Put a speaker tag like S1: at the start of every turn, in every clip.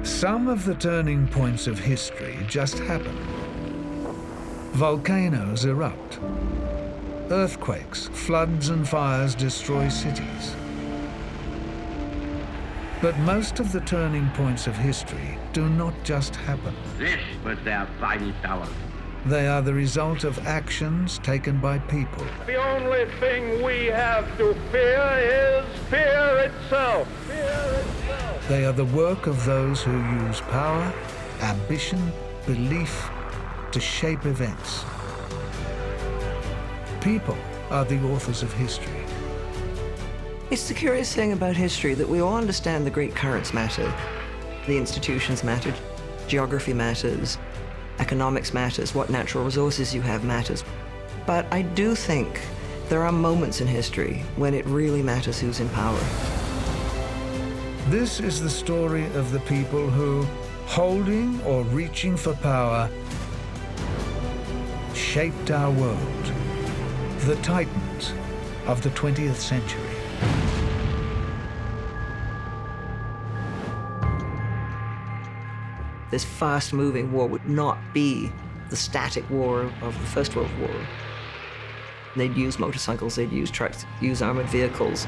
S1: Some of the turning points of history just happen. Volcanoes erupt. Earthquakes, floods and fires destroy cities. But most of the turning points of history do not just happen.
S2: This was their final hour.
S1: They are the result of actions taken by people.
S3: The only thing we have to fear is fear itself. Fear itself.
S1: They are the work of those who use power, ambition, belief to shape events. People are the authors of history.
S4: It's the curious thing about history that we all understand the great currents matter. The institutions matter, geography matters, economics matters, what natural resources you have matters. But I do think there are moments in history when it really matters who's in power.
S1: This is the story of the people who, holding or reaching for power, shaped our world. The titans of the 20th century.
S4: This fast-moving war would not be the static war of the First World War. They'd use motorcycles, they'd use trucks, use armored vehicles.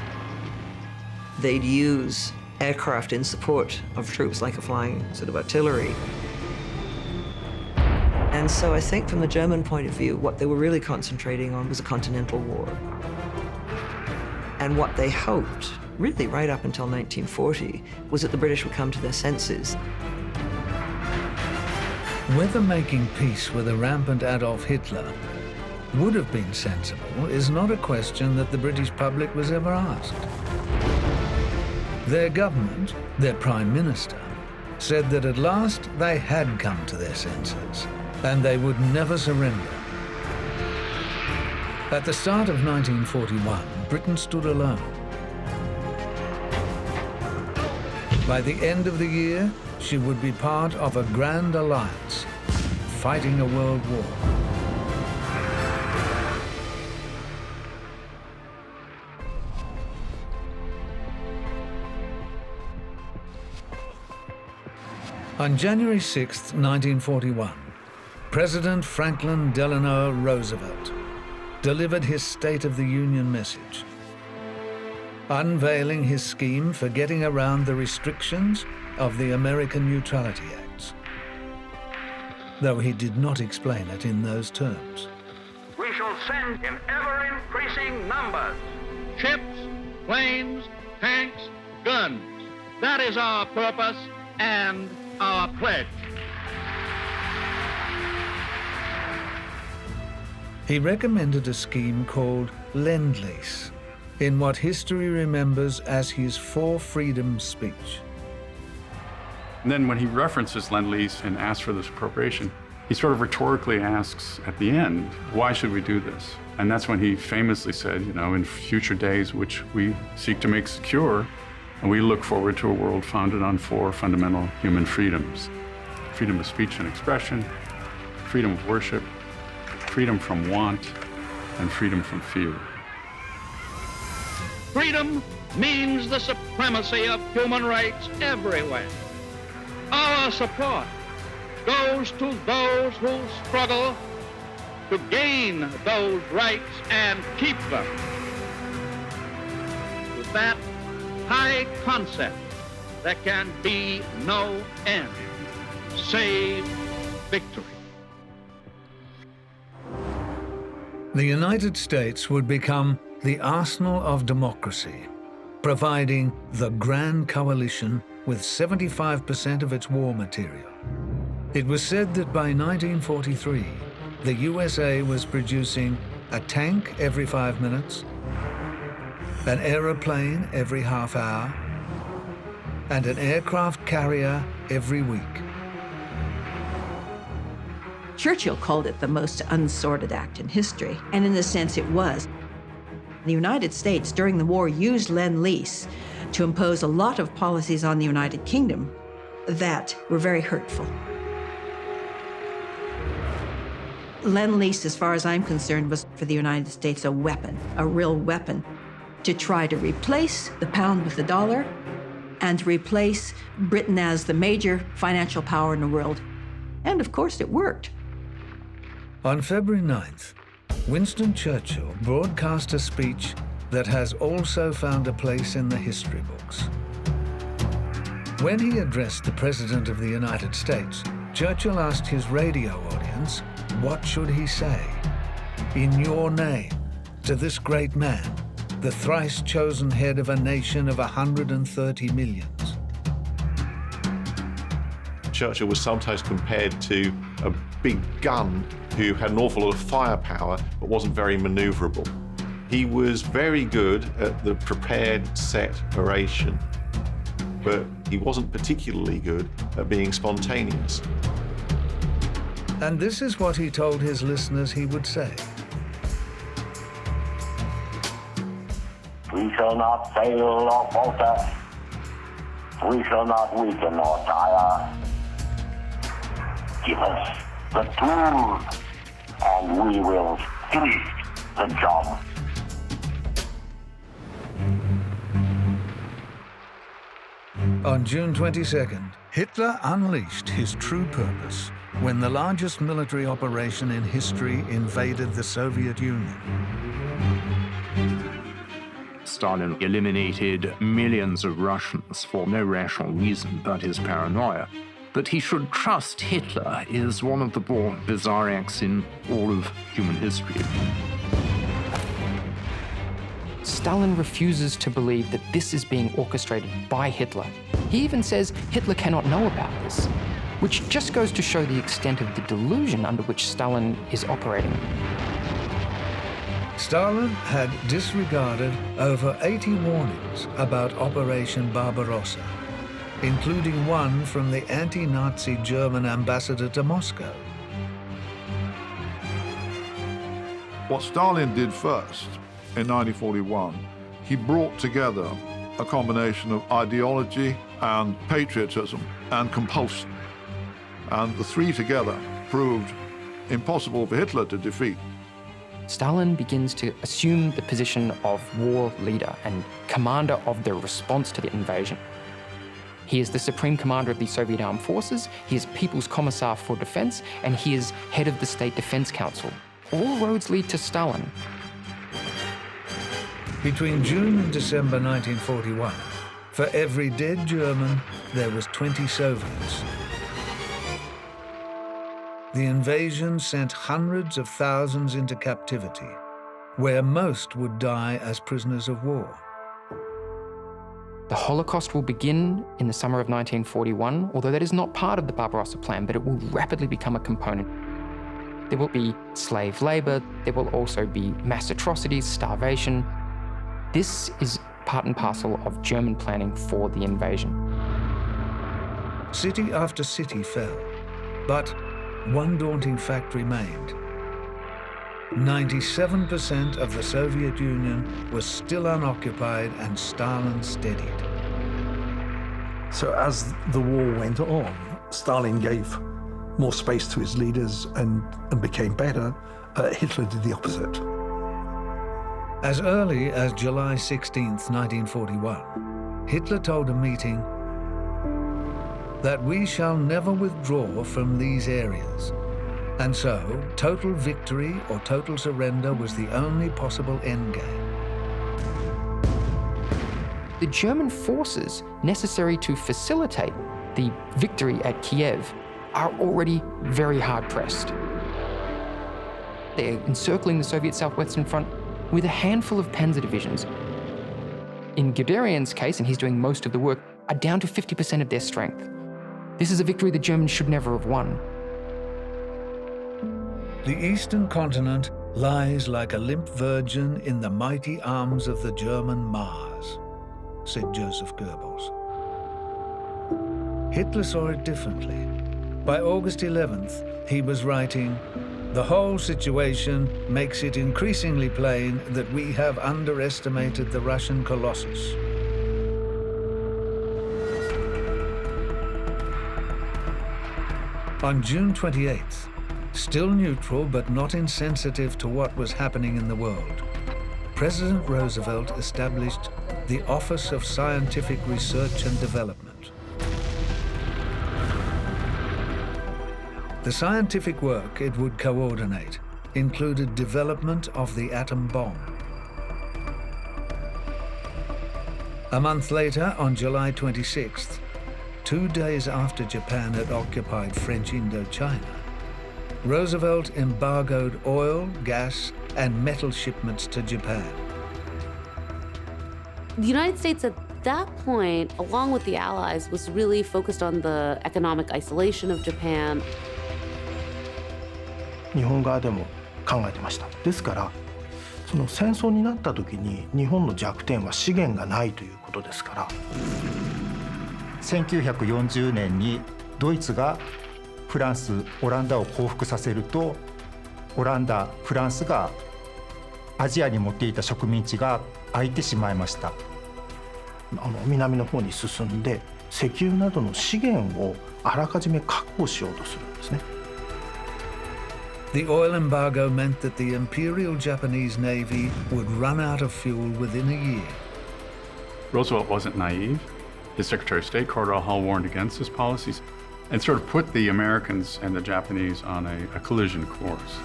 S4: They'd use aircraft in support of troops like a flying sort of artillery. And so I think from the German point of view, what they were really concentrating on was a continental war. And what they hoped, really right up until 1940, was that the British would come to their senses.
S1: Whether making peace with a rampant Adolf Hitler would have been sensible is not a question that the British public was ever asked. Their government, their Prime Minister, said that at last they had come to their senses and they would never surrender. At the start of 1941, Britain stood alone. By the end of the year, she would be part of a grand alliance, fighting a world war. On January 6, 1941, President Franklin Delano Roosevelt delivered his State of the Union message, unveiling his scheme for getting around the restrictions of the American Neutrality Acts, though he did not explain it in those terms.
S3: We shall send in ever-increasing numbers ships, planes, tanks, guns. That is our purpose and our pledge.
S1: He recommended a scheme called Lend-Lease, in what history remembers as his For Freedom speech.
S5: And then when he references Lend-Lease and asks for this appropriation, he sort of rhetorically asks at the end, why should we do this? And that's when he famously said, you know, in future days which we seek to make secure, and we look forward to a world founded on 4 fundamental human freedoms: freedom of speech and expression, freedom of worship, freedom from want, and freedom from fear.
S3: Freedom means the supremacy of human rights everywhere. Our support goes to those who struggle to gain those rights and keep them. With that high concept, there can be no end, save victory.
S1: The United States would become the arsenal of democracy, providing the Grand Coalition with 75% of its war material. It was said that by 1943, the USA was producing a tank every 5 minutes, an aeroplane every half hour, and an aircraft carrier every week.
S6: Churchill called it the most unsorted act in history, and in a sense it was. The United States during the war used Lend-Lease to impose a lot of policies on the United Kingdom that were very hurtful. Lend-Lease, as far as I'm concerned, was for the United States a weapon, a real weapon, to try to replace the pound with the dollar and to replace Britain as the major financial power in the world. And of course, it worked.
S1: On February 9th, Winston Churchill broadcast a speech that has also found a place in the history books. When he addressed the President of the United States, Churchill asked his radio audience, what should he say? In your name, to this great man, the thrice chosen head of a nation of 130 millions.
S7: Churchill was sometimes compared to a big gun who had an awful lot of firepower but wasn't very maneuverable. He was very good at the prepared set oration, but he wasn't particularly good at being spontaneous.
S1: And this is what he told his listeners he would say.
S8: We shall not fail or falter. We shall not weaken or tire. Give us the tools, and we will finish the job.
S1: On June 22nd, Hitler unleashed his true purpose when the largest military operation in history invaded the Soviet Union.
S9: Stalin eliminated millions of Russians for no rational reason but his paranoia. That he should trust Hitler is one of the more bizarre acts in all of human history.
S10: Stalin refuses to believe that this is being orchestrated by Hitler. He even says Hitler cannot know about this, which just goes to show the extent of the delusion under which Stalin is operating.
S1: Stalin had disregarded over 80 warnings about Operation Barbarossa, including one from the anti-Nazi German ambassador to Moscow.
S11: What Stalin did first, in 1941, he brought together a combination of ideology and patriotism and compulsion. And the three together proved impossible for Hitler to defeat.
S10: Stalin begins to assume the position of war leader and commander of the response to the invasion. He is the supreme commander of the Soviet Armed Forces, he is People's Commissar for Defense, and he is head of the State Defense Council. All roads lead to Stalin.
S1: Between June and December 1941, for every dead German, there was 20 Soviets. The invasion sent hundreds of thousands into captivity, where most would die as prisoners of war.
S10: The Holocaust will begin in the summer of 1941, although that is not part of the Barbarossa Plan, but it will rapidly become a component. There will be slave labor, there will also be mass atrocities, starvation. This is part and parcel of German planning for the invasion.
S1: City after city fell, but one daunting fact remained. 97% of the Soviet Union was still unoccupied and Stalin steadied.
S12: So as the war went on, Stalin gave more space to his leaders and became better. Hitler did the opposite.
S1: As early as July 16th, 1941, Hitler told a meeting that we shall never withdraw from these areas. And so, total victory or total surrender was the only possible endgame.
S10: The German forces necessary to facilitate the victory at Kiev are already very hard-pressed. They're encircling the Soviet Southwestern Front with a handful of panzer divisions. In Guderian's case, and he's doing most of the work, are down to 50% of their strength. This is a victory the Germans should never have won.
S1: The eastern continent lies like a limp virgin in the mighty arms of the German Mars, said Joseph Goebbels. Hitler saw it differently. By August 11th, he was writing, "The whole situation makes it increasingly plain that we have underestimated the Russian colossus." On June 28th, still neutral but not insensitive to what was happening in the world, President Roosevelt established the Office of Scientific Research and Development. The scientific work it would coordinate included development of the atom bomb. A month later, on July 26th, 2 days after Japan had occupied French Indochina, Roosevelt embargoed oil, gas, and metal shipments to Japan.
S13: The United States at that point, along with the Allies, was really focused on the economic isolation of Japan.
S14: 日本側でも考えてました。ですから、その戦争になった時に日本の弱点は資源がないということですから。
S15: 1940年にドイツがフランス、オランダを降伏させると、オランダ、フランスがアジアに持っていた植民地が空いてしまいました。
S14: 南の方に進んで石油などの資源をあらかじめ確保しようとするんですね。
S1: The oil embargo meant that the Imperial Japanese Navy would run out of fuel within a year.
S5: Roosevelt wasn't naive. His Secretary of State, Cordell Hull, warned against his policies and sort of put the Americans and the Japanese on a collision course.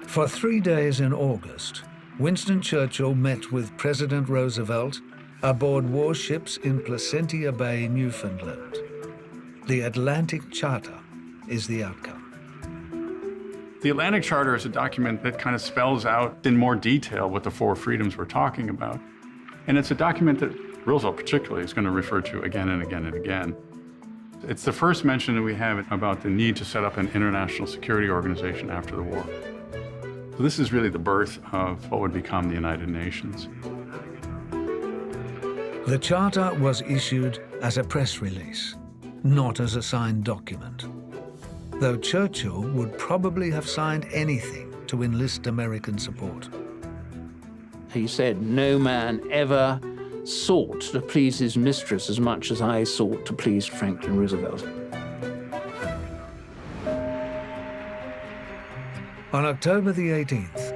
S1: For 3 days in August, Winston Churchill met with President Roosevelt aboard warships in Placentia Bay, Newfoundland. The Atlantic Charter is the outcome.
S5: The Atlantic Charter is a document that kind of spells out in more detail what the four freedoms we're talking about. And it's a document that Roosevelt particularly is going to refer to again and again and again. It's the first mention that we have about the need to set up an international security organization after the war. So this is really the birth of what would become the United Nations.
S1: The Charter was issued as a press release, not as a signed document, though Churchill would probably have signed anything to enlist American support.
S9: He said, "No man ever sought to please his mistress as much as I sought to please Franklin Roosevelt."
S1: On October the 18th,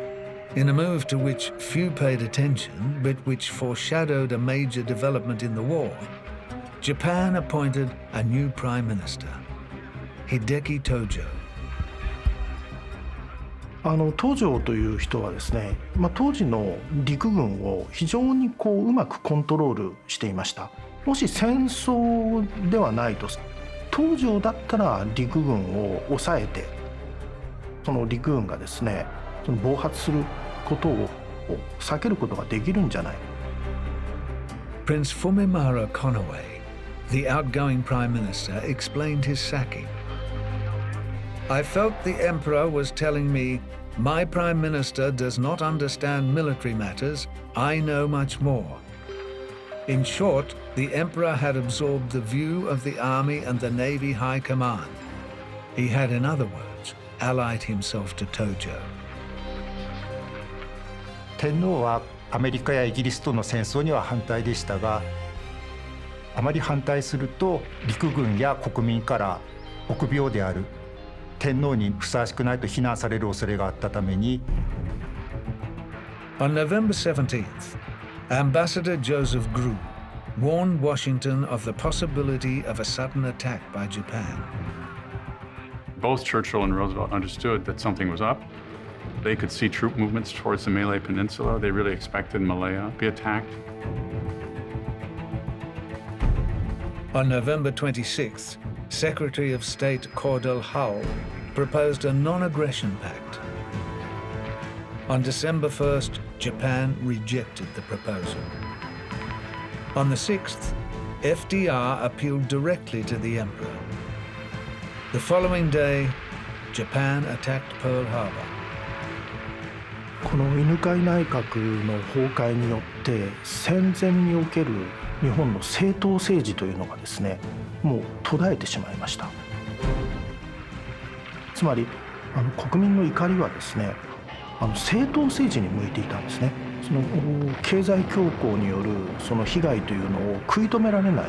S1: in a move to which few paid attention, but which foreshadowed a major development in the war, Japan appointed a new prime minister, Hideki Tojo.
S14: 東條という人はですね、当時の陸軍を非常にうまくコントロールしていました。もし戦争ではないと、東條だったら陸軍を抑えて、その陸軍がですね、その暴発することを避けることができるんじゃない。
S1: Prince Fumimaro Konoe, the outgoing prime minister, explained his sacking. I felt the emperor was telling me, my prime minister does not understand military matters, I know much more. In short, the emperor had absorbed the view of the army and the navy high command. He had, in other words, allied himself to Tojo.
S15: 天皇はアメリカやイギリスとの戦争には反対でしたが、あまり反対すると陸軍や国民から臆病である、天皇にふさわしくないと非難される恐れがあったために。
S1: On November 17th, Ambassador Joseph Grew warned Washington of the possibility of a sudden attack by Japan.
S5: Both Churchill and Roosevelt understood that something was up. They could see troop movements towards the Malay Peninsula. They really expected Malaya to be attacked.
S1: On November 26th, Secretary of State Cordell Hull proposed a non-aggression pact. On December 1st, Japan rejected the proposal. On the 6th, FDR appealed directly to the emperor. The following day, Japan attacked Pearl Harbor.
S14: この犬飼内閣の崩壊によって戦前における日本の政党政治というのがですね、もう途絶えてしまいました。つまり国民の怒りはですね、政党政治に向いていたんですね。その経済恐慌によるその被害というのを食い止められない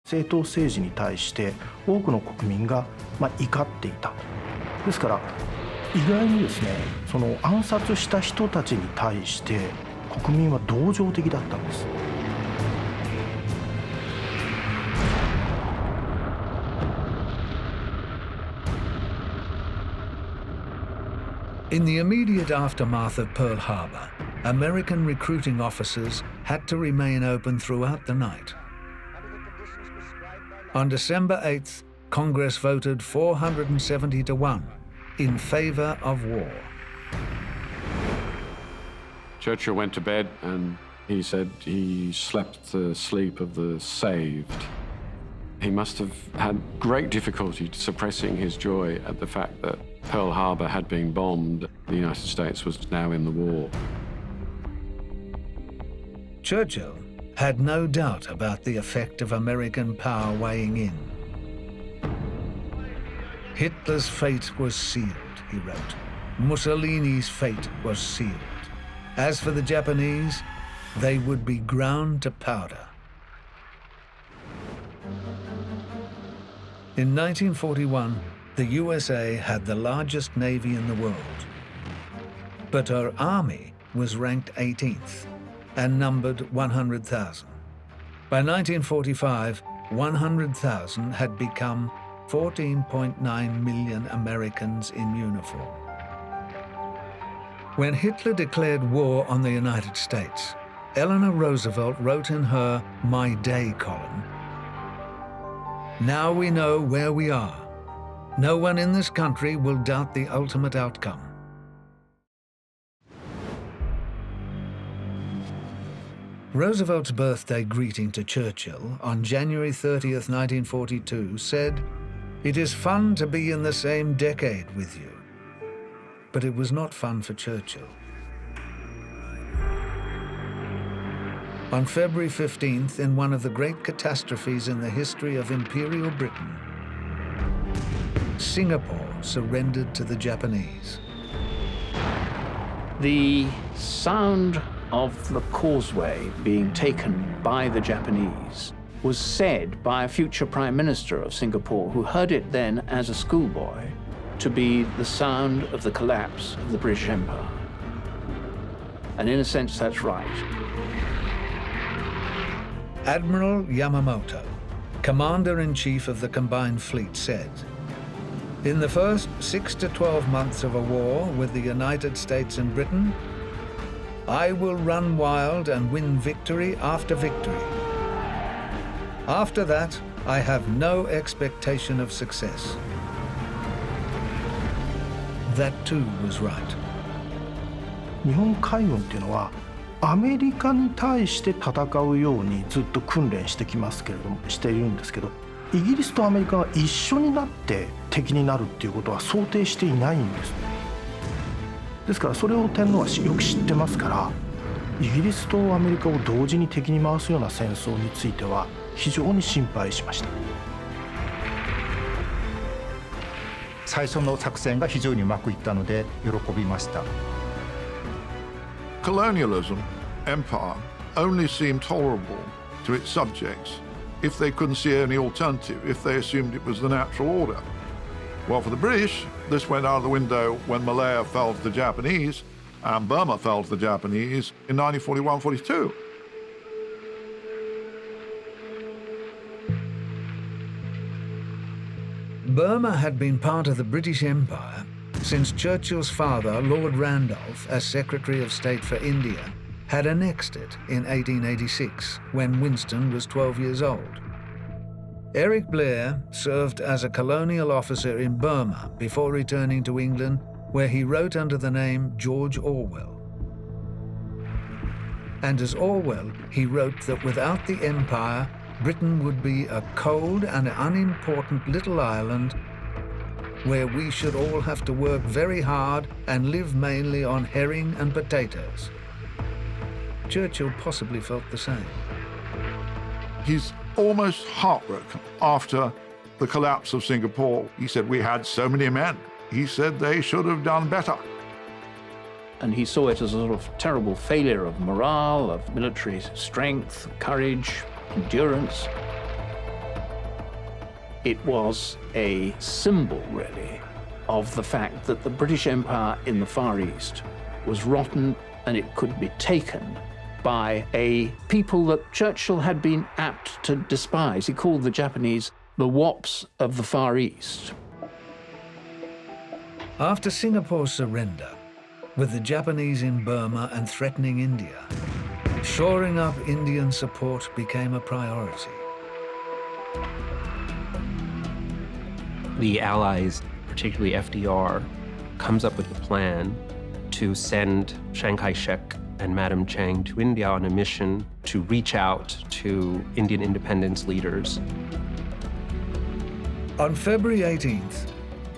S14: 政党政治に対して多くの国民が怒っていた。ですから意外にですね、その暗殺した人たちに対して国民は同情的だったんです。
S1: In the immediate aftermath of Pearl Harbor, American recruiting offices had to remain open throughout the night. On December 8th, Congress voted 470 to 1 in favor of war.
S5: Churchill went to bed and he said he slept the sleep of the saved. He must have had great difficulty suppressing his joy at the fact that Pearl Harbor had been bombed. The United States was now in the war.
S1: Churchill had no doubt about the effect of American power weighing in. Hitler's fate was sealed, he wrote. Mussolini's fate was sealed. As for the Japanese, they would be ground to powder. In 1941, the USA had the largest navy in the world. But her army was ranked 18th and numbered 100,000. By 1945, 100,000 had become 14.9 million Americans in uniform. When Hitler declared war on the United States, Eleanor Roosevelt wrote in her My Day column, "Now we know where we are. No one in this country will doubt the ultimate outcome." Roosevelt's birthday greeting to Churchill on January 30th, 1942 said, "It is fun to be in the same decade with you." But it was not fun for Churchill. On February 15th, in one of the great catastrophes in the history of Imperial Britain, Singapore surrendered to the Japanese.
S9: The sound of the causeway being taken by the Japanese was said by a future Prime Minister of Singapore, who heard it then as a schoolboy, to be the sound of the collapse of the British Empire. And in a sense, that's right.
S1: Admiral Yamamoto, Commander-in-Chief of the Combined Fleet, said, "In the first 6 to 12 months of a war with the United States and Britain, I will run wild and win victory after victory. After that, I have no expectation of success." That too was right.
S14: 日本海軍っていうのはアメリカに対して戦うようにずっと訓練してきますけれども、しているんですけど、イギリスとアメリカが一緒になって敵になるっていうことは想定していないんです。ですからそれを天皇はよく知ってますから、イギリスとアメリカを同時に敵に回すような戦争については非常に心配しました。
S15: 最初の作戦が非常にうまくいったので喜びました。
S11: Colonialism, empire, only seemed tolerable to its subjects if they couldn't see any alternative, if they assumed it was the natural order. Well, for the British, this went out of the window when Malaya fell to the Japanese and Burma fell to the Japanese in 1941-42.
S1: Burma had been part of the British Empire since Churchill's father, Lord Randolph, as Secretary of State for India, had annexed it in 1886 when Winston was 12 years old. Eric Blair served as a colonial officer in Burma before returning to England, where he wrote under the name George Orwell. And as Orwell, he wrote that without the empire, Britain would be a cold and unimportant little island where we should all have to work very hard and live mainly on herring and potatoes. Churchill possibly felt the same.
S11: He's almost heartbroken after the collapse of Singapore. He said, "We had so many men." He said they should have done better.
S9: And he saw it as a sort of terrible failure of morale, of military strength, courage, endurance. It was a symbol, really, of the fact that the British Empire in the Far East was rotten and it could be taken by a people that Churchill had been apt to despise. He called the Japanese the wops of the Far East.
S1: After Singapore's surrender, with the Japanese in Burma and threatening India, shoring up Indian support became a priority.
S16: The Allies, particularly FDR, comes up with a plan to send Chiang Kai-shek and Madam Chiang to India on a mission to reach out to Indian independence leaders.
S1: On February 18th,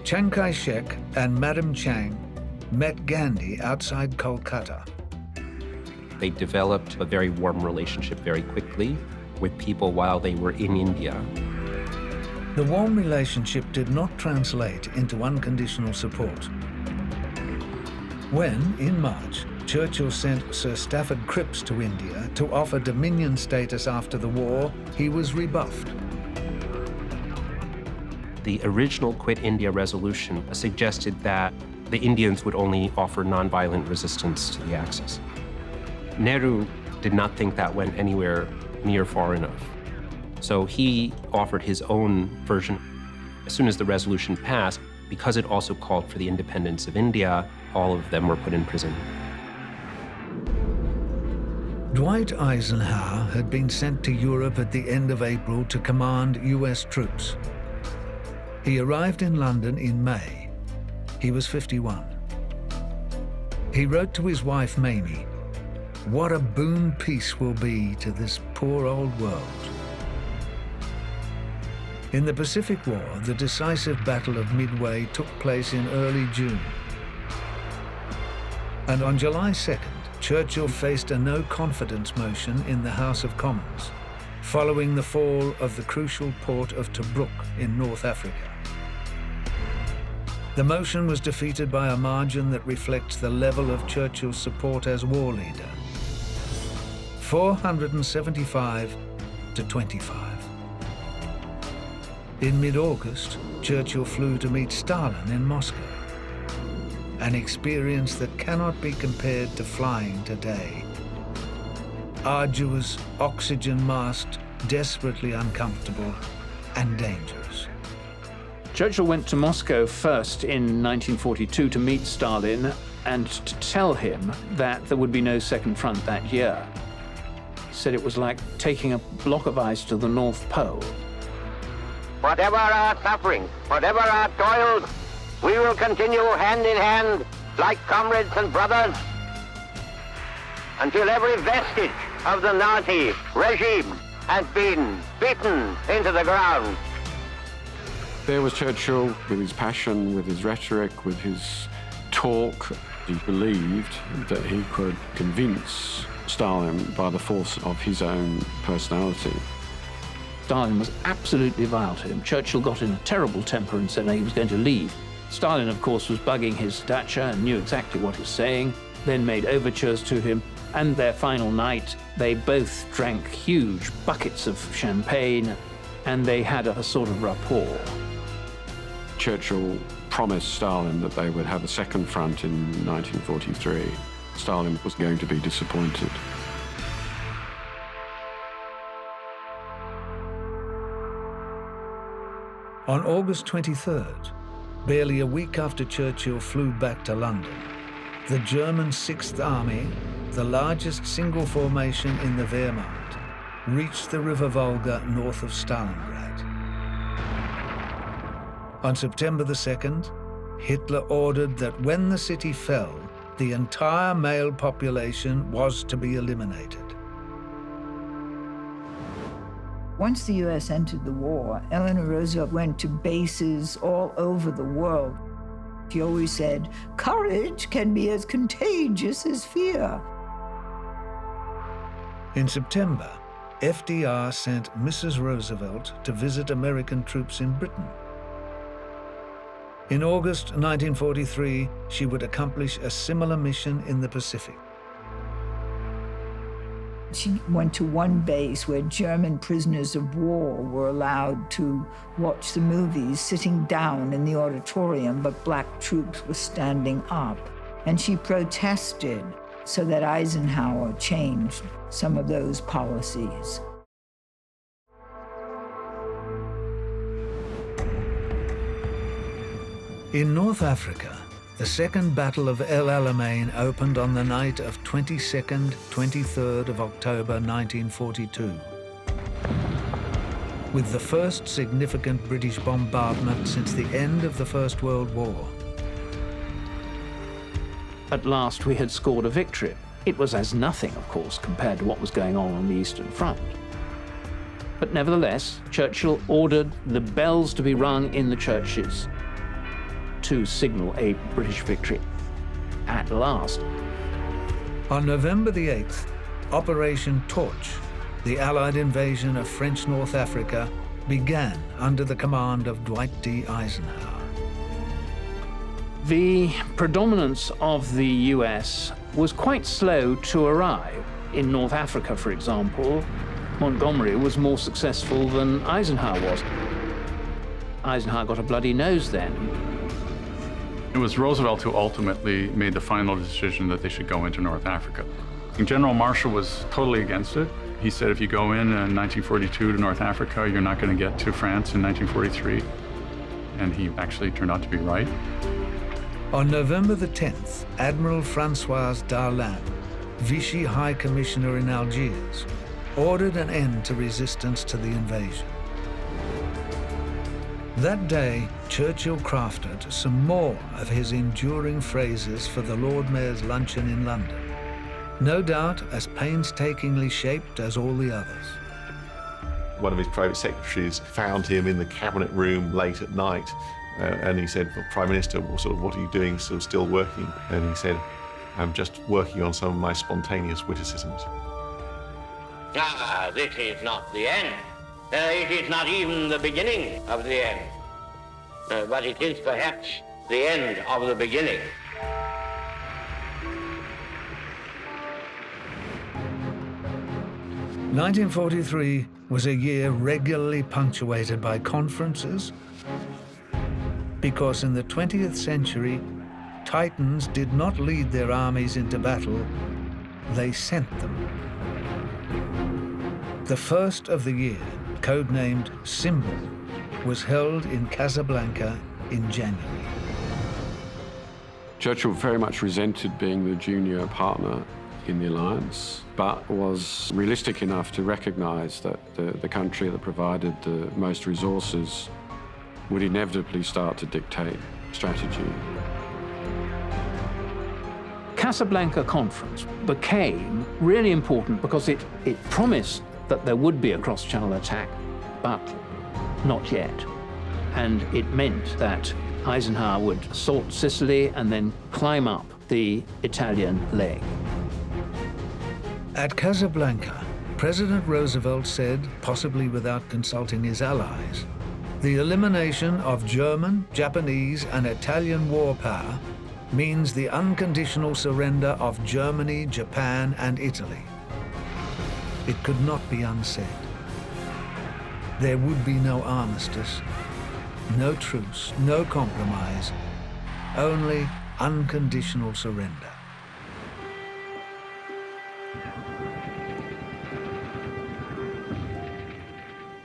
S1: Chiang Kai-shek and Madam Chiang met Gandhi outside Kolkata.
S16: They developed a very warm relationship very quickly with people while they were in India.
S1: The warm relationship did not translate into unconditional support. When, in March, Churchill sent Sir Stafford Cripps to India to offer Dominion status after the war, he was rebuffed.
S16: The original Quit India resolution suggested that the Indians would only offer nonviolent resistance to the Axis. Nehru did not think that went anywhere near far enough. So he offered his own version. As soon as the resolution passed, because it also called for the independence of India, all of them were put in prison.
S1: Dwight Eisenhower had been sent to Europe at the end of April to command US troops. He arrived in London in May. He was 51. He wrote to his wife, Mamie, "What a boon peace will be to this poor old world." In the Pacific War, the decisive Battle of Midway took place in early June. And on July 2nd, Churchill faced a no-confidence motion in the House of Commons, following the fall of the crucial port of Tobruk in North Africa. The motion was defeated by a margin that reflects the level of Churchill's support as war leader, 475 to 25. In mid-August, Churchill flew to meet Stalin in Moscow, an experience that cannot be compared to flying today. Arduous, oxygen-masked, desperately uncomfortable, and dangerous.
S9: Churchill went to Moscow first in 1942 to meet Stalin and to tell him that there would be no second front that year. He said it was like taking a block of ice to the North Pole.
S8: Whatever our suffering, whatever our toils, we will continue hand in hand like comrades and brothers until every vestige of the Nazi regime has been beaten into the ground.
S5: There was Churchill with his passion, with his rhetoric, with his talk. He believed that he could convince Stalin by the force of his own personality.
S9: Stalin was absolutely vile to him. Churchill got in a terrible temper and said he was going to leave. Stalin, of course, was bugging his dacha and knew exactly what he was saying, then made overtures to him, and their final night, they both drank huge buckets of champagne, and they had a sort of rapport.
S5: Churchill promised Stalin that they would have a second front in 1943. Stalin was going to be disappointed.
S1: On August 23rd, barely a week after Churchill flew back to London, the German 6th Army, the largest single formation in the Wehrmacht, reached the River Volga north of Stalingrad. On September the 2nd, Hitler ordered that when the city fell, the entire male population was to be eliminated.
S17: Once the U.S. entered the war, Eleanor Roosevelt went to bases all over the world. She always said, "Courage can be as contagious as fear."
S1: In September, FDR sent Mrs. Roosevelt to visit American troops in Britain. In August 1943, she would accomplish a similar mission in the Pacific.
S17: She went to one base where German prisoners of war were allowed to watch the movies sitting down in the auditorium, but black troops were standing up. And she protested so that Eisenhower changed some of those policies.
S1: In North Africa, the Second Battle of El Alamein opened on the night of 22nd, 23rd of October 1942, with the first significant British bombardment since the end of the First World War.
S9: At last we had scored a victory. It was as nothing, of course, compared to what was going on the Eastern Front. But nevertheless, Churchill ordered the bells to be rung in the churches to signal a British victory. At last.
S1: On November the 8th, Operation Torch, the Allied invasion of French North Africa, began under the command of Dwight D. Eisenhower.
S9: The predominance of the US was quite slow to arrive. In North Africa, for example, Montgomery was more successful than Eisenhower was. Eisenhower got a bloody nose then.
S5: It was Roosevelt who ultimately made the final decision that they should go into North Africa. And General Marshall was totally against it. He said if you go in 1942 to North Africa, you're not going to get to France in 1943. And he actually turned out to be right.
S1: On November the 10th, Admiral François Darlan, Vichy High Commissioner in Algiers, ordered an end to resistance to the invasion. That day, Churchill crafted some more of his enduring phrases for the Lord Mayor's luncheon in London, no doubt as painstakingly shaped as all the others.
S7: One of his private secretaries found him in the cabinet room late at night, and he said, well, Prime Minister, what are you doing, still working? And he said, I'm just working on some of my spontaneous witticisms.
S2: Ah, this is not the end. It is not even the beginning of the end. But it is perhaps the end of the beginning.
S1: "1943 was a year regularly punctuated by conferences, because in the 20th century, Titans did not lead their armies into battle, they sent them. The first of the year, codenamed Symbol, was held in Casablanca in January.
S18: Churchill very much resented being the junior partner in the alliance, but was realistic enough to recognize that the country that provided the most resources would inevitably start to dictate strategy.
S9: Casablanca Conference became really important because it promised that there would be a cross-channel attack, but not yet. And it meant that Eisenhower would assault Sicily and then climb up the Italian leg.
S1: At Casablanca, President Roosevelt said, possibly without consulting his allies, the elimination of German, Japanese, and Italian war power means the unconditional surrender of Germany, Japan, and Italy. It could not be unsaid. There would be no armistice, no truce, no compromise, only unconditional surrender.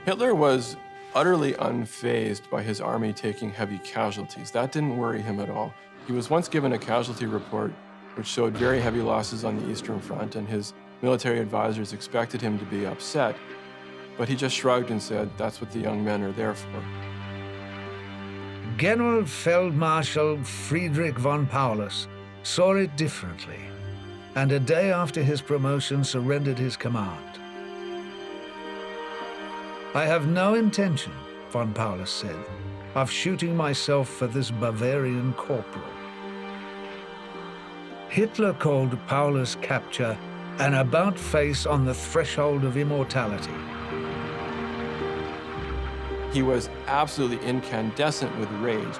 S19: Hitler was utterly unfazed by his army taking heavy casualties. That didn't worry him at all. He was once given a casualty report which showed very heavy losses on the Eastern Front, and his military advisors expected him to be upset, but he just shrugged and said, that's what the young men are there for.
S1: General Feldmarschall Friedrich von Paulus saw it differently, and a day after his promotion surrendered his command. I have no intention, von Paulus said, of shooting myself for this Bavarian corporal. Hitler called Paulus' capture an about-face on the threshold of immortality.
S19: He was absolutely incandescent with rage.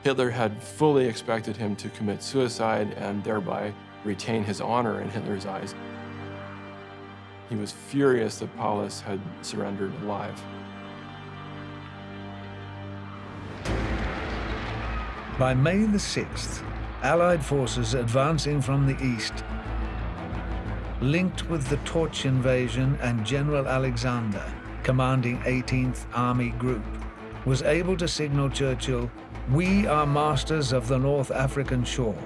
S19: Hitler had fully expected him to commit suicide and thereby retain his honor in Hitler's eyes. He was furious that Paulus had surrendered alive.
S1: By May the 6th, Allied forces advancing from the east, linked with the Torch invasion and General Alexander, commanding 18th Army Group, was able to signal Churchill, "We are masters of the North African shore."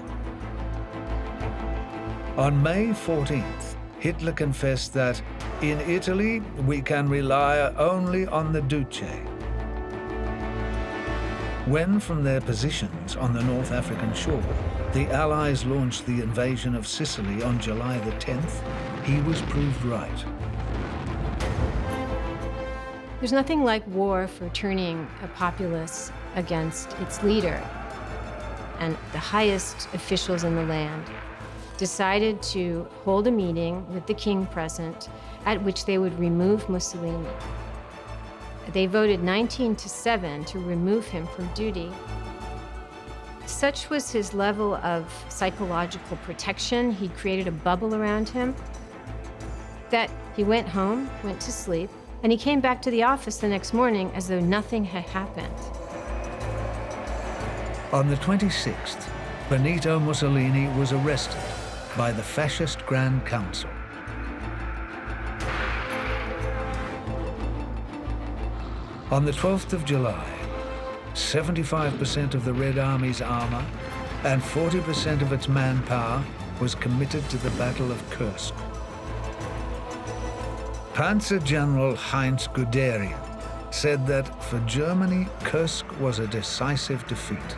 S1: On May 14th, Hitler confessed that, "In Italy, we can rely only on the Duce." When, from their positions on the North African shore, the Allies launched the invasion of Sicily on July the 10th, he was proved right.
S20: There's nothing like war for turning a populace against its leader. And the highest officials in the land decided to hold a meeting with the king present at which they would remove Mussolini. They voted 19-7 to remove him from duty. Such was his level of psychological protection, he created a bubble around him, that he went home, went to sleep, and he came back to the office the next morning as though nothing had happened.
S1: On the 26th, Benito Mussolini was arrested by the fascist Grand Council. On the 12th of July, 75% of the Red Army's armor and 40% of its manpower was committed to the Battle of Kursk. Panzer General Heinz Guderian said that for Germany, Kursk was a decisive defeat.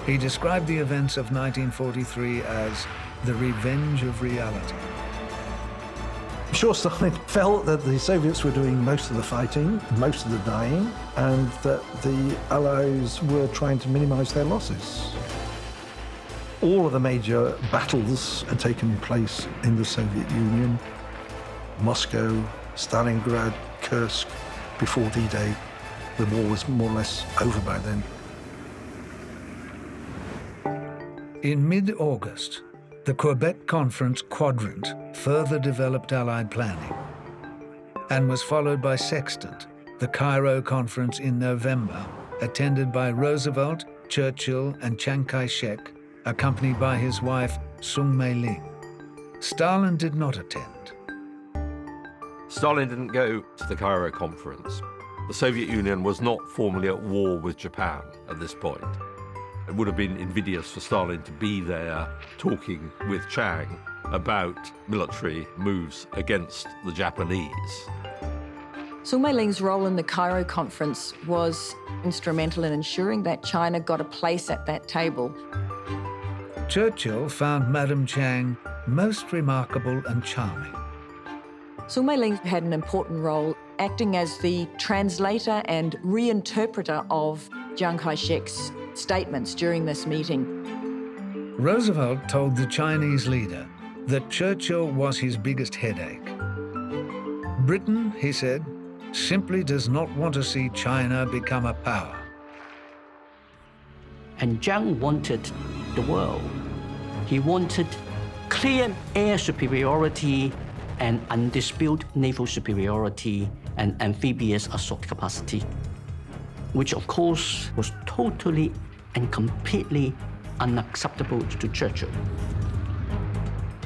S1: He described the events of 1943 as the revenge of reality.
S12: I'm sure Stalin felt that the Soviets were doing most of the fighting, most of the dying, and that the Allies were trying to minimize their losses. All of the major battles had taken place in the Soviet Union: Moscow, Stalingrad, Kursk. Before D-Day, the war was more or less over by then.
S1: In mid-August, the Quebec Conference Quadrant further developed Allied planning and was followed by Sextant, the Cairo Conference in November, attended by Roosevelt, Churchill, and Chiang Kai-shek, accompanied by his wife, Sung Mei-ling. Stalin did not attend.
S21: Stalin didn't go to the Cairo Conference. The Soviet Union was not formally at war with Japan at this point. It would have been invidious for Stalin to be there talking with Chiang about military moves against the Japanese.
S22: Sung Mei-ling's role in the Cairo Conference was instrumental in ensuring that China got a place at that table.
S1: Churchill found Madame Chiang most remarkable and charming.
S22: Sung Mei-ling had an important role, acting as the translator and reinterpreter of Chiang Kai-shek's statements during this meeting.
S1: Roosevelt told the Chinese leader that Churchill was his biggest headache. Britain, he said, simply does not want to see China become a power.
S23: And Chiang wanted the world. He wanted clear air superiority and undisputed naval superiority and amphibious assault capacity, which of course was totally and completely unacceptable to Churchill.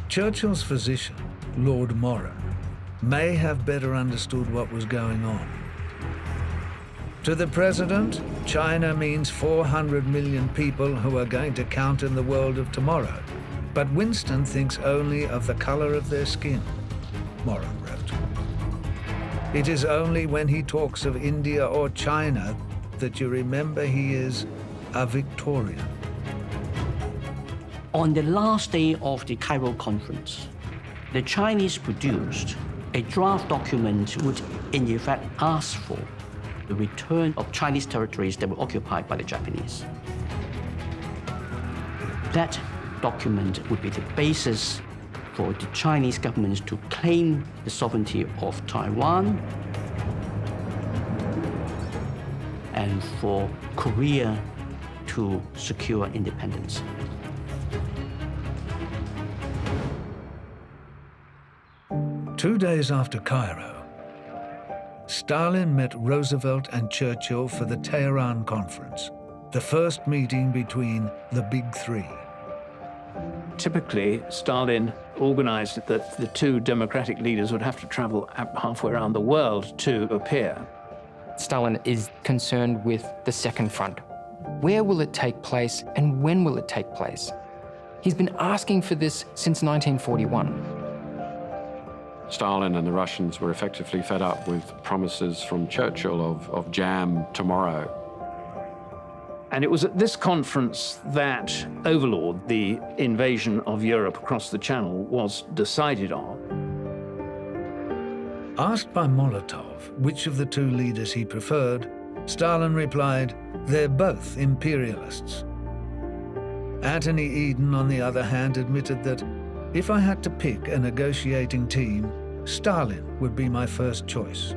S1: Churchill's physician, Lord Morrow, may have better understood what was going on. To the president, China means 400 million people who are going to count in the world of tomorrow. But Winston thinks only of the color of their skin, Morrow wrote. It is only when he talks of India or China that you remember he is a Victorian.
S23: On the last day of the Cairo Conference, the Chinese produced a draft document which in effect asked for the return of Chinese territories that were occupied by the Japanese. That document would be the basis for the Chinese government to claim the sovereignty of Taiwan and for Korea to secure independence.
S1: 2 days after Cairo, Stalin met Roosevelt and Churchill for the Tehran Conference, the first meeting between the Big Three.
S3: Typically, Stalin organized that the two democratic leaders would have to travel halfway around the world to appear.
S10: Stalin is concerned with the Second Front. Where will it take place and when will it take place? He's been asking for this since 1941.
S18: Stalin and the Russians were effectively fed up with promises from Churchill of jam tomorrow.
S3: And it was at this conference that Overlord, the invasion of Europe across the Channel, was decided on.
S1: Asked by Molotov which of the two leaders he preferred, Stalin replied, "They're both imperialists." Anthony Eden, on the other hand, admitted that if I had to pick a negotiating team, Stalin would be my first choice.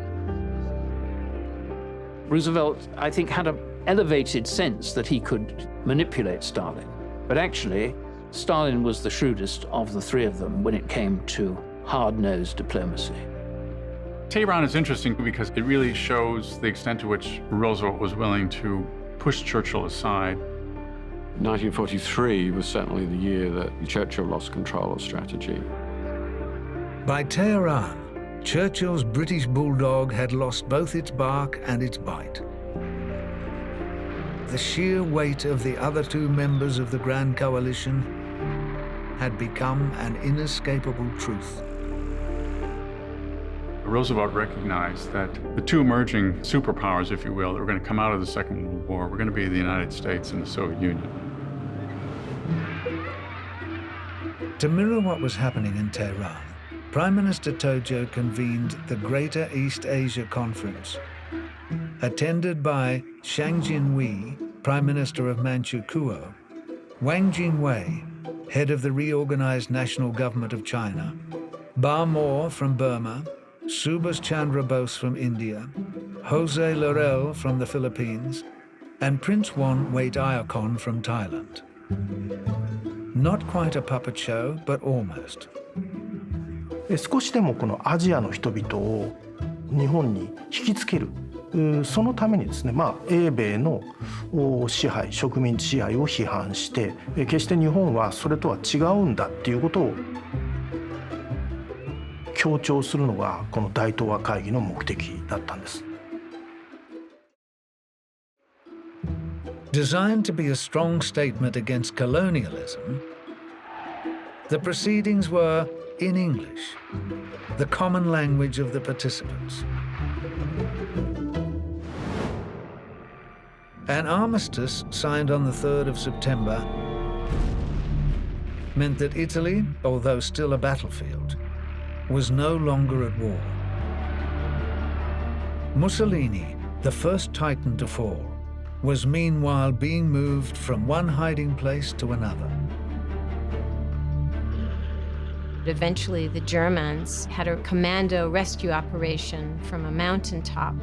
S3: Roosevelt, I think, had an elevated sense that he could manipulate Stalin. But actually, Stalin was the shrewdest of the three of them when it came to hard-nosed diplomacy.
S5: Tehran is interesting because it really shows the extent to which Roosevelt was willing to push Churchill aside.
S18: 1943 was certainly the year that Churchill lost control of strategy.
S1: By Tehran, Churchill's British bulldog had lost both its bark and its bite. The sheer weight of the other two members of the Grand Coalition had become an inescapable truth.
S5: Roosevelt recognized that the two emerging superpowers, if you will, that were going to come out of the Second World War were going to be the United States and the Soviet Union.
S1: To mirror what was happening in Tehran, Prime Minister Tojo convened the Greater East Asia Conference, attended by Chiang Jin-wei, Prime Minister of Manchukuo, Wang Jingwei, head of the reorganized National Government of China, Ba Maw from Burma, Subhas Chandra Bose from India, Jose Laurel from the Philippines, and Prince Won Wait-Ayakon from Thailand. Not quite a puppet show, but almost.
S14: 少しでもこのアジアの人々を日本に引きつける、そのためにですね、英米の支配、植民地支配を批判して、決して日本はそれとは違うんだっていうことを強調するのがこの大東亜会議の目的だったんです。
S1: Designed to be a strong statement against colonialism, the proceedings were in English, the common language of the participants. An armistice signed on the 3rd of September meant that Italy, although still a battlefield, was no longer at war. Mussolini, the first Titan to fall, was meanwhile being moved from one hiding place to another.
S20: Eventually, the Germans had a commando rescue operation from a mountaintop,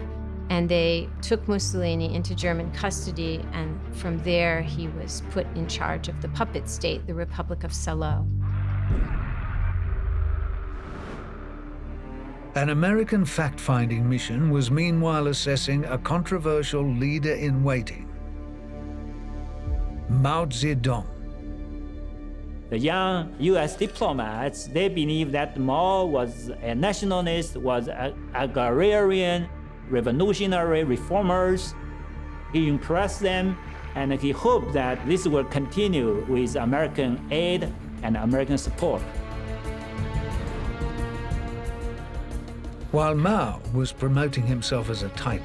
S20: and they took Mussolini into German custody, and from there he was put in charge of the puppet state, the Republic of Salo.
S1: An American fact-finding mission was meanwhile assessing a controversial leader-in-waiting, Mao Zedong.
S4: The young U.S. diplomats, they believed that Mao was a nationalist, was agrarian, revolutionary reformers. He impressed them, and he hoped that this would continue with American aid and American support.
S1: While Mao was promoting himself as a titan,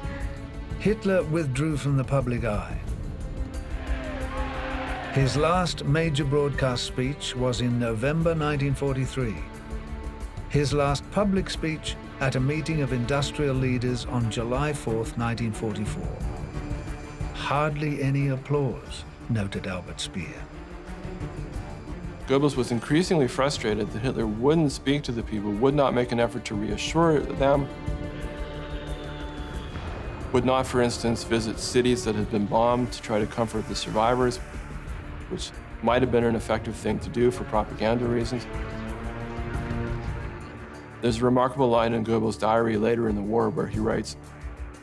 S1: Hitler withdrew from the public eye. His last major broadcast speech was in November 1943. His last public speech at a meeting of industrial leaders on July 4th, 1944. Hardly any applause, noted Albert Speer.
S19: Goebbels was increasingly frustrated that Hitler wouldn't speak to the people, would not make an effort to reassure them, would not, for instance, visit cities that had been bombed to try to comfort the survivors, which might have been an effective thing to do for propaganda reasons. There's a remarkable line in Goebbels' diary later in the war where he writes,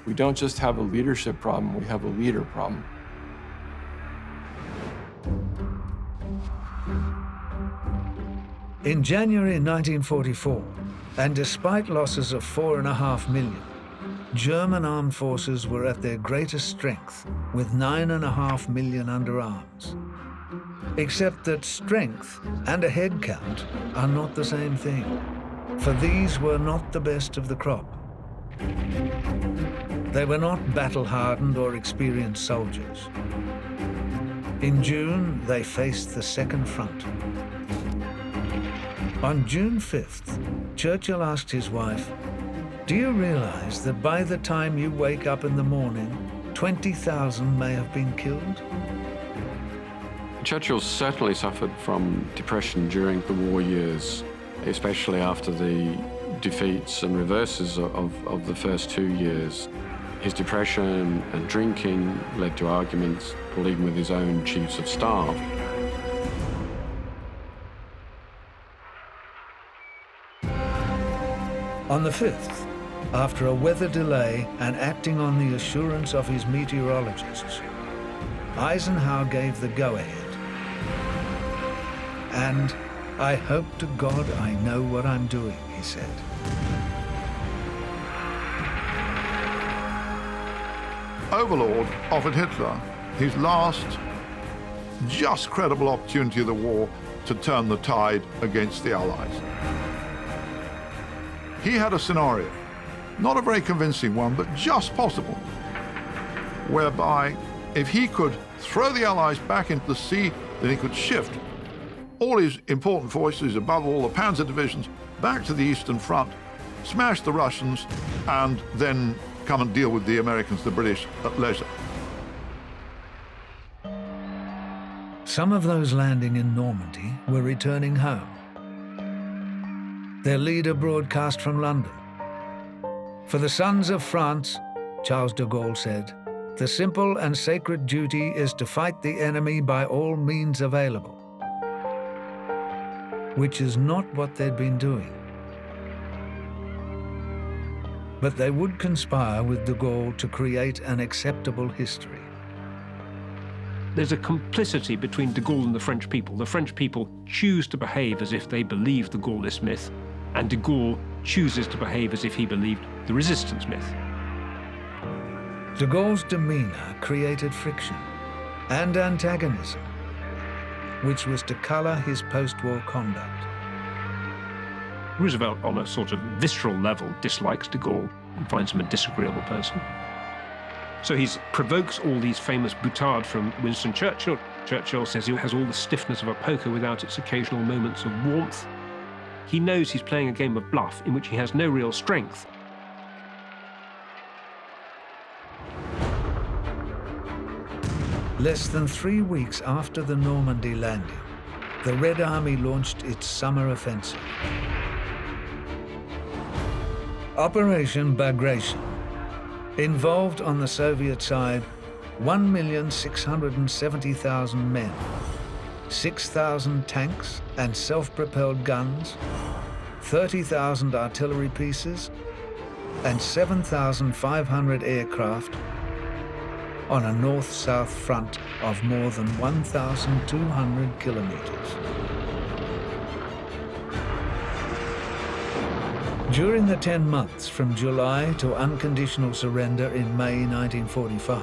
S19: "We don't just have a leadership problem, we have a leader problem."
S1: In January 1944, and despite losses of 4.5 million, German armed forces were at their greatest strength, with 9.5 million under arms. Except that strength and a head count are not the same thing, for these were not the best of the crop. They were not battle-hardened or experienced soldiers. In June, they faced the Second Front. On June 5th, Churchill asked his wife, "Do you realize that by the time you wake up in the morning, 20,000 may have been killed?"
S18: Churchill certainly suffered from depression during the war years, especially after the defeats and reverses of the first 2 years. His depression and drinking led to arguments, even with his own chiefs of staff.
S1: On the 5th, after a weather delay and acting on the assurance of his meteorologists, Eisenhower gave the go-ahead. And "I hope to God I know what I'm doing," he said.
S11: Overlord offered Hitler his last, just credible opportunity of the war to turn the tide against the Allies. He had a scenario, not a very convincing one, but just possible, whereby if he could throw the Allies back into the sea, then he could shift all his important forces, above all the Panzer divisions, back to the Eastern Front, smash the Russians, and then come and deal with the Americans, the British, at leisure.
S1: Some of those landing in Normandy were returning home. Their leader broadcast from London. "For the sons of France," Charles de Gaulle said, "the simple and sacred duty is to fight the enemy by all means available," which is not what they'd been doing. But they would conspire with de Gaulle to create an acceptable history.
S6: There's a complicity between de Gaulle and the French people. The French people choose to behave as if they believe the Gaullist myth, and de Gaulle chooses to behave as if he believed the resistance myth.
S1: De Gaulle's demeanor created friction and antagonism, which was to color his post-war conduct.
S6: Roosevelt, on a sort of visceral level, dislikes de Gaulle and finds him a disagreeable person. So he provokes all these famous boutades from Winston Churchill. Churchill says he has all the stiffness of a poker without its occasional moments of warmth. He knows he's playing a game of bluff in which he has no real strength.
S1: Less than 3 weeks after the Normandy landing, the Red Army launched its summer offensive. Operation Bagration involved on the Soviet side 1,670,000 men, 6,000 tanks and self-propelled guns, 30,000 artillery pieces, and 7,500 aircraft on a north-south front of more than 1,200 kilometers. During the 10 months from July to unconditional surrender in May 1945,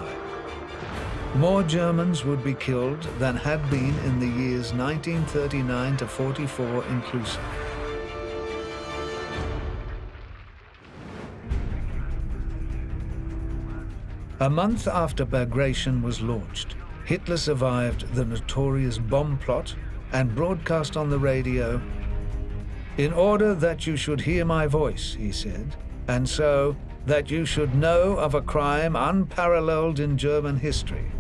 S1: more Germans would be killed than had been in the years 1939 to 44 inclusive. A month after Bagration was launched, Hitler survived the notorious bomb plot and broadcast on the radio, "In order that you should hear my voice," he said, "and so that you should know of a crime unparalleled in German history."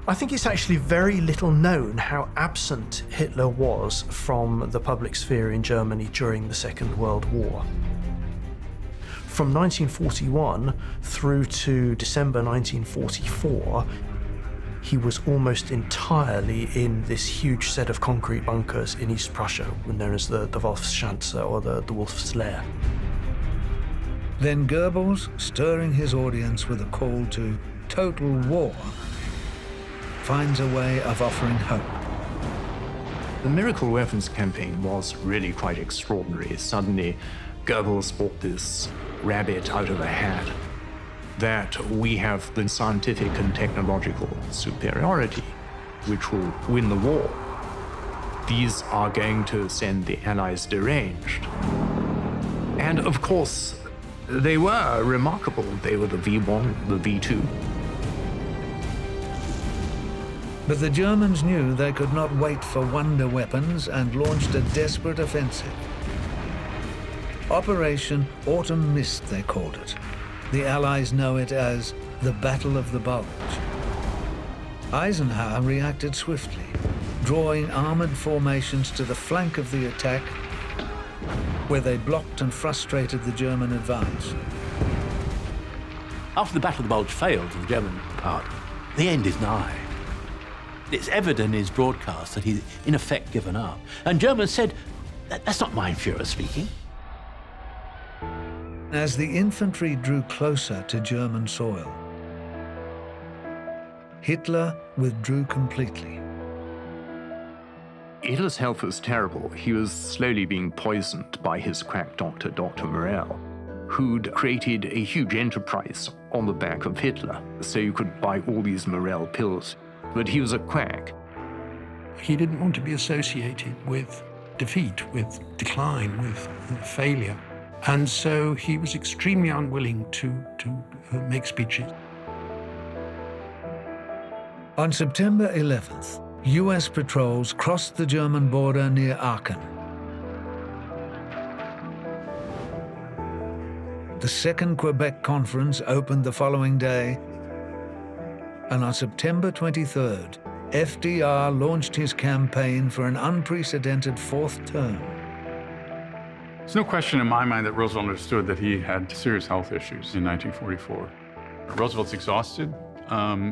S14: I think it's actually very little known how absent Hitler was from the public sphere in Germany during the Second World War. From 1941 through to December 1944, he was almost entirely in this huge set of concrete bunkers in East Prussia, known as the Wolfschanze or the Wolf's Lair.
S1: Then Goebbels, stirring his audience with a call to total war, finds a way of offering hope.
S9: The miracle weapons campaign was really quite extraordinary. Suddenly, Goebbels bought this rabbit out of a hat, that we have the scientific and technological superiority, which will win the war. These are going to send the Allies deranged. And of course, they were remarkable. They were the V1, the V2.
S1: But the Germans knew they could not wait for wonder weapons and launched a desperate offensive. Operation Autumn Mist, they called it. The Allies know it as the Battle of the Bulge. Eisenhower reacted swiftly, drawing armored formations to the flank of the attack, where they blocked and frustrated the German advance.
S13: After the Battle of the Bulge failed to the German part, the end is nigh. It's evident in his broadcast that he's in effect given up. And Germans said, that's not Mein Führer speaking.
S1: As the infantry drew closer to German soil, Hitler withdrew completely.
S9: Hitler's health was terrible. He was slowly being poisoned by his quack doctor, Dr. Morell, who'd created a huge enterprise on the back of Hitler, so you could buy all these Morell pills. But he was a quack.
S15: He didn't want to be associated with defeat, with decline, with failure. And so he was extremely unwilling to make speeches.
S1: On September 11th, US patrols crossed the German border near Aachen. The Second Quebec Conference opened the following day, and on September 23rd, FDR launched his campaign for an unprecedented fourth term.
S5: There's no question in my mind that Roosevelt understood that he had serious health issues in 1944. Roosevelt's exhausted.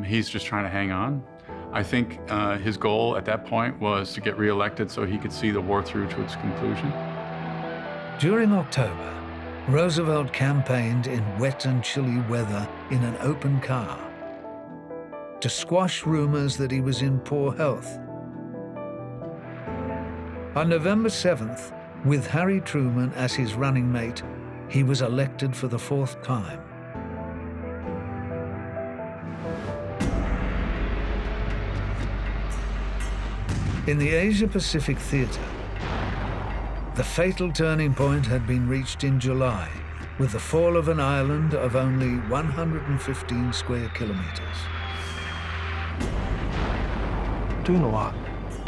S5: He's just trying to hang on. I think his goal at that point was to get reelected so he could see the war through to its conclusion.
S1: During October, Roosevelt campaigned in wet and chilly weather in an open car to squash rumors that he was in poor health. On November 7th, with Harry Truman as his running mate, he was elected for the fourth time. In the Asia-Pacific theater, the fatal turning point had been reached in July, with the fall of an island of only 115 square kilometers.
S14: というのは、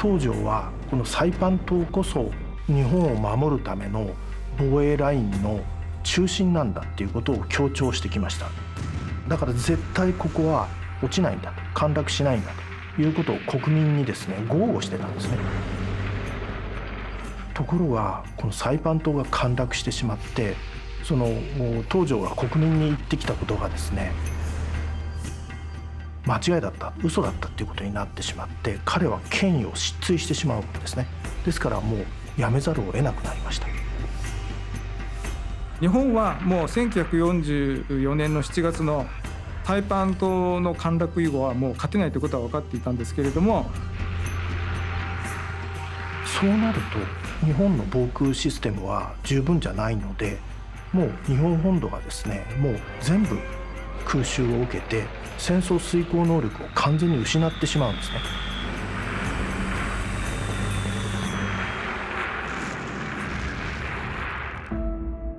S14: 東条はこのサイパン島こそ日本を守るための防衛ラインの中心なんだっていうことを強調してきました。だから絶対ここは落ちないんだと、陥落しないんだということを国民にですね、豪語してたんですね。ところがこのサイパン島が陥落してしまって、その東条が国民に言ってきたことがですね、間違いだった、嘘だったっていうことになってしまって、彼は権威を失墜してしまうんですね。ですからもうやめざるを得なくなりました。
S16: 日本はもう1944年の7月のサイパン島の陥落以後はもう勝てないということは分かっていたんですけれども、
S14: そうなると日本の防空システムは十分じゃないので、もう日本本土がですね、もう全部空襲を受けて戦争遂行能力を完全に失ってしまうんですね。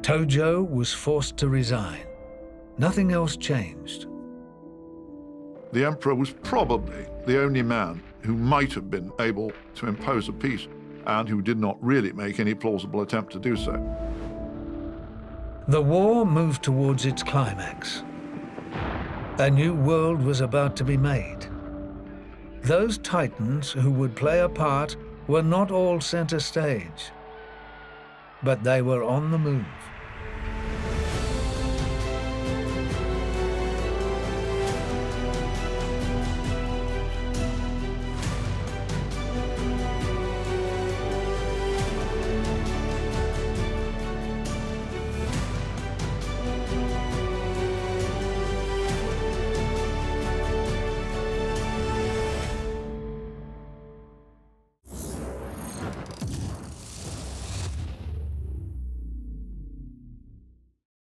S1: Tojo was forced to resign. Nothing else changed.
S11: The emperor was probably the only man who might have been able to impose a peace and who did not really make any plausible attempt to do so.
S1: The war moved towards its climax. A new world was about to be made. Those titans who would play a part were not all center stage, but they were on the move.